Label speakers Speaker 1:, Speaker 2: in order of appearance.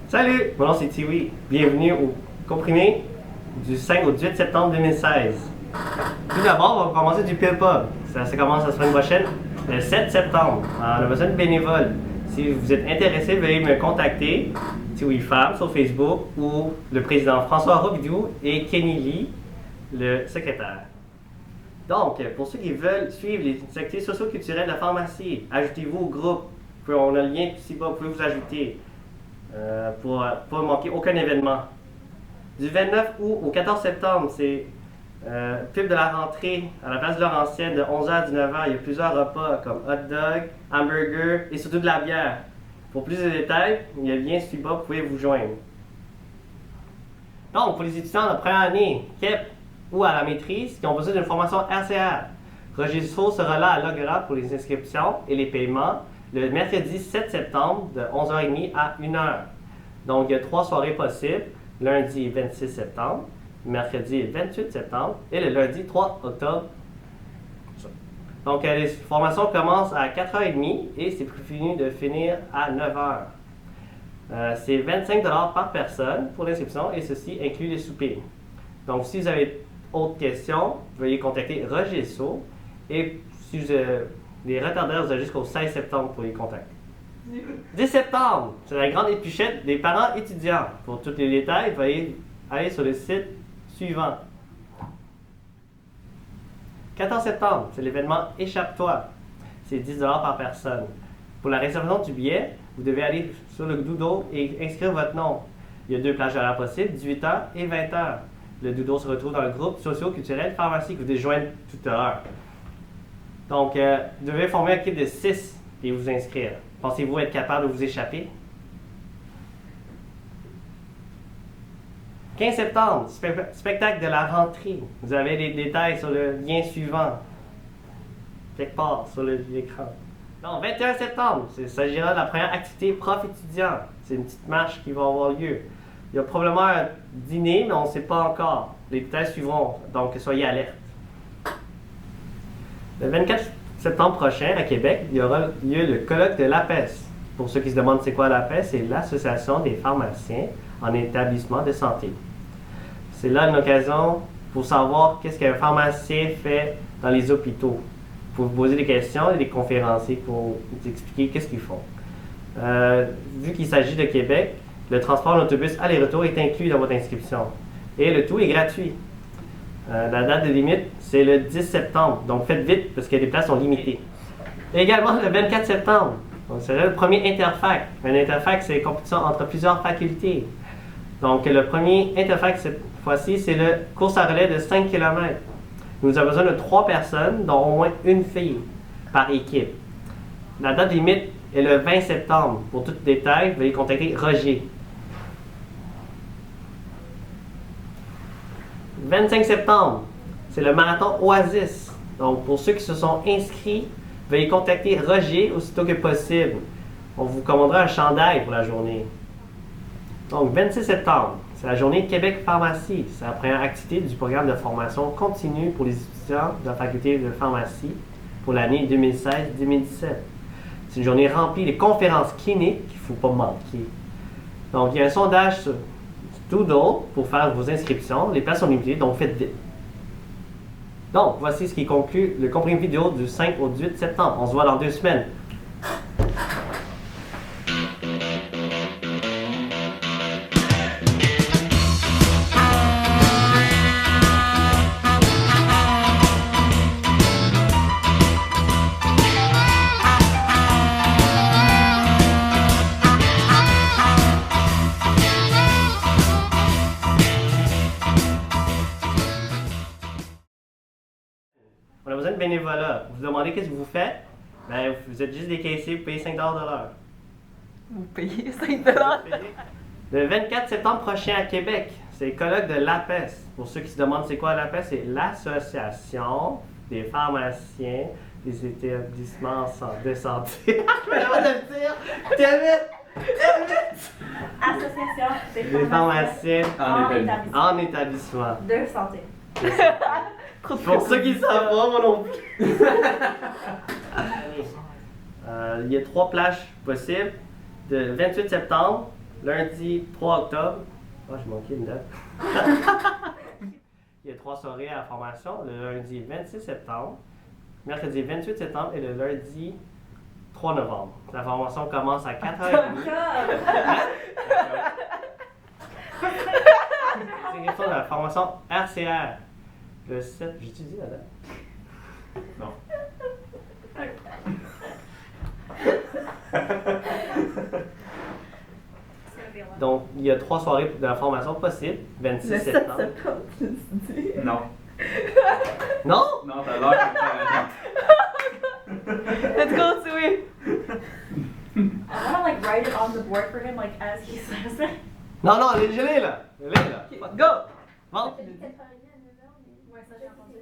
Speaker 1: Salut, mon nom c'est Tiwi. Bienvenue au comprimé du 5 au 18 septembre 2016. Tout d'abord, on va commencer du pile pub. Ça commence la semaine prochaine, le 7 septembre. Alors, on a besoin de bénévoles. Si vous êtes intéressé, veuillez me contacter, Tiwi Femme, sur Facebook, ou le président François Robidoux et Kenny Lee, le secrétaire. Donc, pour ceux qui veulent suivre les activités socio-culturelles de la pharmacie, ajoutez-vous au groupe. On a le lien ici bas, vous pouvez vous ajouter pour ne pas manquer aucun événement. Du 29 août au 14 septembre, c'est pub de la rentrée à la place de Laurentienne de 11h à 19h. Il y a plusieurs repas comme hot dog, hamburger et surtout de la bière. Pour plus de détails, il y a le lien ici bas, vous pouvez vous joindre. Donc, pour les étudiants de première année, KEP ou à la maîtrise qui ont besoin d'une formation RCR, Roger Dussault sera là à l'Agora pour les inscriptions et les paiements le mercredi 7 septembre de 11h30 à 1h. Donc, il y a 3 soirées possibles, lundi 26 septembre, mercredi 28 septembre et le lundi 3 octobre. Donc, les formations commencent à 4h30 et c'est prévu de finir à 9h. C'est 25$ par personne pour l'inscription et ceci inclut les soupers. Donc, si vous avez autres questions, veuillez contacter Roger Dussault et si vous les retardataires, vous avez jusqu'au 16 septembre pour les contacter. 10 septembre, c'est la grande épluchette des parents étudiants. Pour tous les détails, veuillez aller sur le site suivant. 14 septembre, c'est l'événement Échappe-toi. C'est 10$ par personne. Pour la réservation du billet, vous devez aller sur le doodle et inscrire votre nom. Il y a 2 plages horaires possibles, 18h et 20h. Le doodle se retrouve dans le groupe socio-culturel pharmacie que vous devez joindre tout à l'heure. Donc, vous devez former une équipe de 6 et vous inscrire. Pensez-vous être capable de vous échapper? 15 septembre, spectacle de la rentrée. Vous avez les détails sur le lien suivant, quelque part sur l'écran. Donc, 21 septembre, il s'agira de la première activité prof-étudiant. C'est une petite marche qui va avoir lieu. Il y a probablement un dîner, mais on ne sait pas encore. Les détails suivront, donc soyez alertes. Le 24 septembre prochain, à Québec, il y aura lieu le colloque de l'APES. Pour ceux qui se demandent c'est quoi l'APES, c'est l'Association des pharmaciens en établissement de santé. C'est là une occasion pour savoir qu'est-ce qu'un pharmacien fait dans les hôpitaux. Pour vous poser des questions et des conférenciers pour vous expliquer qu'est-ce qu'ils font. Vu qu'il s'agit de Québec, le transport en autobus aller-retour est inclus dans votre inscription. Et le tout est gratuit. La date de limite, c'est le 10 septembre. Donc, faites vite parce que les places sont limitées. Et également, le 24 septembre. Donc, c'est le premier interfac. Un interfac, c'est une compétition entre plusieurs facultés. Donc, le premier interfac, cette fois-ci, c'est le course à relais de 5 km. Nous avons besoin de 3 personnes, dont au moins une fille par équipe. La date limite est le 20 septembre. Pour tout détail, veuillez contacter Roger. 25 septembre, c'est le marathon Oasis. Donc, pour ceux qui se sont inscrits, veuillez contacter Roger aussitôt que possible. On vous commandera un chandail pour la journée. Donc, 26 septembre, c'est la journée Québec Pharmacie. C'est la première activité du programme de formation continue pour les étudiants de la faculté de pharmacie pour l'année 2016-2017. C'est une journée remplie de conférences cliniques qu'il ne faut pas manquer. Donc, il y a un sondage sur Doodle pour faire vos inscriptions. Les places sont limitées, donc faites vite. Donc, voici ce qui conclut le comprimé vidéo du 5 au 18 septembre. On se voit dans 2 semaines. On a besoin de bénévolat. Vous vous demandez qu'est-ce que vous faites? Ben, vous êtes juste des caissiers, vous payez 5$ de l'heure.
Speaker 2: Vous payez 5$?
Speaker 1: Le 24 septembre prochain à Québec, c'est le colloque de l'APES. Pour ceux qui se demandent c'est quoi l'APES, c'est l'Association des pharmaciens des établissements de santé. Je vais le dire! T'es vite!
Speaker 3: Association
Speaker 1: Des pharmaciens en établissement.
Speaker 3: de santé.
Speaker 1: Pour ceux qui ne savent pas, moi non plus. Il y a 3 plages possibles. De 28 septembre Lundi 3 octobre. Oh, j'ai manqué une date. Il y a 3 soirées à la formation. Le lundi 26 septembre, mercredi 28 septembre et le lundi 3 novembre. La formation commence à 4h30. C'est question de la formation RCR. Le 7, j'ai-tu dit la date?
Speaker 4: Non.
Speaker 1: Donc, il y a 3 soirées de la formation possibles. 26
Speaker 2: Le 7
Speaker 1: septembre.
Speaker 2: septembre, tu dis.
Speaker 4: Non.
Speaker 1: Non?
Speaker 4: Non, t'as l'air que
Speaker 2: Let's go, Sui!
Speaker 3: I want to like write it on the board for him, like as he says it.
Speaker 1: Non, non, je l'ai là. Je l'ai là.
Speaker 2: Go!
Speaker 1: Bon.
Speaker 3: Ouais, ça j'ai entendu.